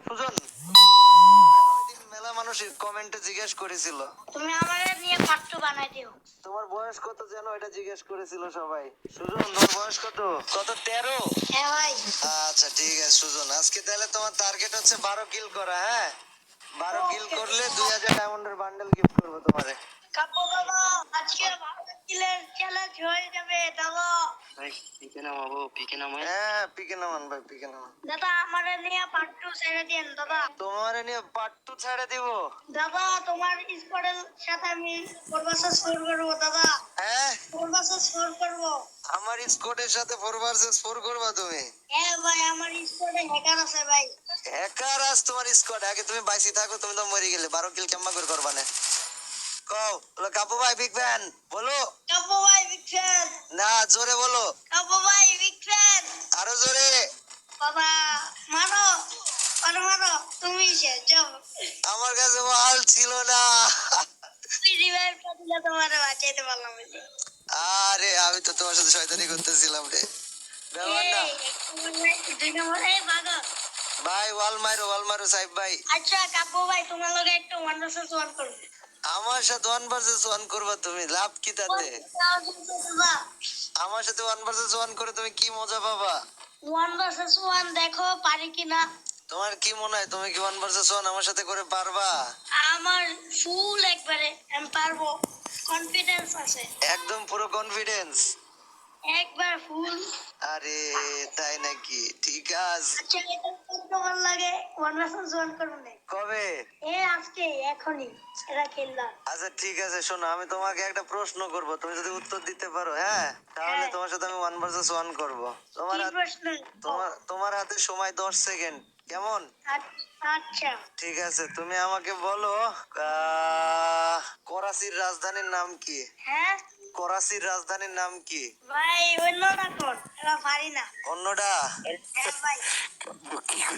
সুজন, মেলা মানুষ কমেন্টে জিজ্ঞেস করেছিল তুমি আমারে নিয়ে পার্ট 2 বানাই দিও। তোমার বয়স কত যেন এটা জিজ্ঞেস করেছিল সবাই। সুজন, তোমার বয়স কত? কত, 13? হ্যাঁ ভাই। আচ্ছা ঠিক আছে সুজন, আজকে তাহলে তোমার টার্গেট হচ্ছে 12 কিল করা। হ্যাঁ, 12 কিল করলে 2000 ডায়মন্ডের বান্ডেল গিফট করবো তোমারে। কাব্য দাদা, আজকে 12 কিলের চ্যালেঞ্জ হয়ে যাবে দাদা। ভাই পিকে নামাবো, পিকে নামাই। হ্যাঁ, পিকে নামান ভাই, পিকে নামান। দাদা আমারে নিয়ে পার্ট 2 ছেড়ে দেন দাদা। তোমারে নিয়ে পার্ট 2 ছেড়ে দিব? দাদা তোমার স্কোয়াডের সাথে আমি 4 ভার্সেস 4 করব দাদা। হ্যাঁ, 4 ভার্সেস 4 করব। আমার স্কোয়াডের সাথে 4 ভার্সেস 4 করবা তুমি? হ্যাঁ ভাই, আমার স্কোয়াডে হ্যাকার আছে ভাই। হ্যাকার আজ তোমার স্কোয়াড? আগে তুমি বাইসি থাকো, তুমি তো মরে গেলে। 12 কিল কেমন করে করবা না? কও, বলো কাপু ভাই বিগ ফ্যান বলো। কাব্য ভাই বিগ ফ্যান। না, জোরে বলো। কাব্য ভাই বিগ ফ্যান। আরো জোরে। বাবা মারো, মারো মারো, তুমি শেষ যাও। আমার কাছে মাল ছিল না। তুই রিভাইভ দিলে তোমারে বাঁচাইতে পারলাম না। আরে আমি তো তোমার সাথে শয়তানি করতেছিলাম রে। ব্যাপার না। দুই নম্বর এই ভাগো। ভাই ওয়াল মারো সাহেব ভাই। আচ্ছা কাব্য ভাই, তোমার লগে একটু 1 ভার্সেস 1 করব। আমার সাথে 1 ভার্সেস 1 করবা তুমি? লাভ কি তাতে? আমার সাথে 1 ভার্সেস 1 করে তুমি কি মজা পাবা? 1 ভার্সেস 1 দেখো পারি কিনা। তোমার কি মনে হয় তুমি কি 1 ভার্সেস 1 আমার সাথে করে পারবা? আমার ফুল একবারে আমি পারবো, কনফিডেন্স আছে একদম পুরো কনফিডেন্স? একবার ফুল। আরে তাই নাকি? ঠিক আছে। আচ্ছা এটা তোমার লাগে 1 ভার্সেস 1 করব না? কবে? আজকে এখনই এটা খেললাম। আচ্ছা ঠিক আছে, শোনো আমি তোমাকে একটা প্রশ্ন করব, তুমি যদি উত্তর দিতে পারো, হ্যাঁ, তাহলে হ্যাঁ। তোমার সাথে আমি 1 ভার্সেস 1 করব। তোমার কি প্রশ্ন? তোমার হাতে সময় 10 সেকেন্ড। কেমন? আচ্ছা ঠিক আছে, তুমি আমাকে বলো করাচির রাজধানীর নাম কি? হ্যাঁ করাচির রাজধানীর নাম কি? ভাই, অন্যটা কর, এটা পারি না। অন্যটা? হ্যাঁ ভাই,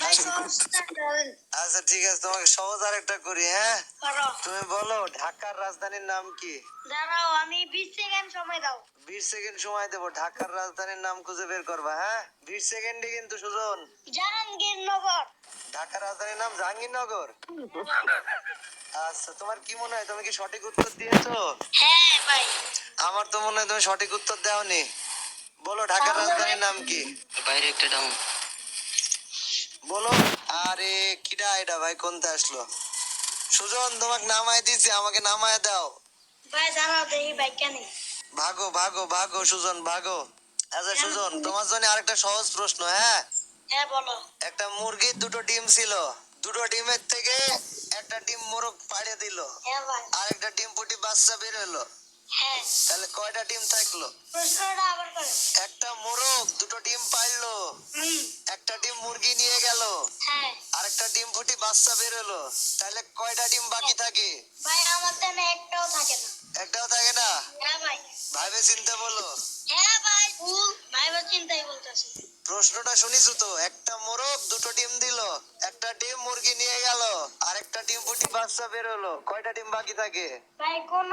ভাই সহজটা করেন। আচ্ছা ঠিক আছে, তোমাকে সহজ আরেকটা করি। হ্যাঁ, করো। তুমি বলো ঢাকার রাজধানীর নাম কি? দাঁড়াও, আমি 20 সেকেন্ড সময় দাও। 20 সেকেন্ড সময় দেবো, ঢাকার রাজধানীর নাম খুঁজে বের করবা। হ্যাঁ, 20 সেকেন্ডে কিন্তু সুজন। জাহাঙ্গীরনগর। ঢাকার রাজধানীর নাম জাহাঙ্গীরনগর? আচ্ছা, তোমার কি মনে হয় তুমি কি সঠিক উত্তর দিয়েছো? হ্যাঁ ভাই। আমার তো মনে হয় তুমি সঠিক উত্তর দাওনি। বলো ঢাকার রাজধানীর নাম কি? বাইরে একটা ডাউন। বলো। আরে কিডা এটা ভাই, কোনটা আসলো? সুজন, তোমাকে নামায় দিছি, আমাকে নামায় দাও। ভাই দাঁড়াও, দেখি ভাই কেন। ভাগো ভাগো ভাগো সুজন, ভাগো। আচ্ছা সুজন, তোমার জন্য আরেকটা সহজ প্রশ্ন। হ্যাঁ, হ্যাঁ বলো। একটা মুরগির দুটো ডিম ছিল, দুটো ডিমের থেকে একটা ডিম মোরগ পাড়ে দিল, হ্যাঁ ভাই। আর একটা ডিম ফুটি বাচ্চা বের হলো, হ্যাঁ, তাহলে কয়টা ডিম থাকলো? প্রশ্নটা আবার করো। একটা মোরগ দুটো ডিম পারলো, হুম। একটা ডিম মুরগি নিয়ে গেল, হ্যাঁ আর একটা ডিম ফুটি বাচ্চা বের হলো, তাহলে কয়টা ডিম বাকি থাকে? ভাই, আমার তেমন একটাও থাকে না। একটাও থাকে না? হ্যাঁ ভাই। ভাইবে চিন্তা বলো। হ্যাঁ ভাই, ভুল ভাইবা চিন্তাই বলতেছি। প্রশ্নটা শুনিস তো? একটা মোরগ দুটো ডিম দিল, একটা ডিম মুরগি নিয়ে গেল, আর একটা ডিম ফুটি বাচ্চা বের হলো, কয়টা ডিম বাকি থাকে? ভাই কোন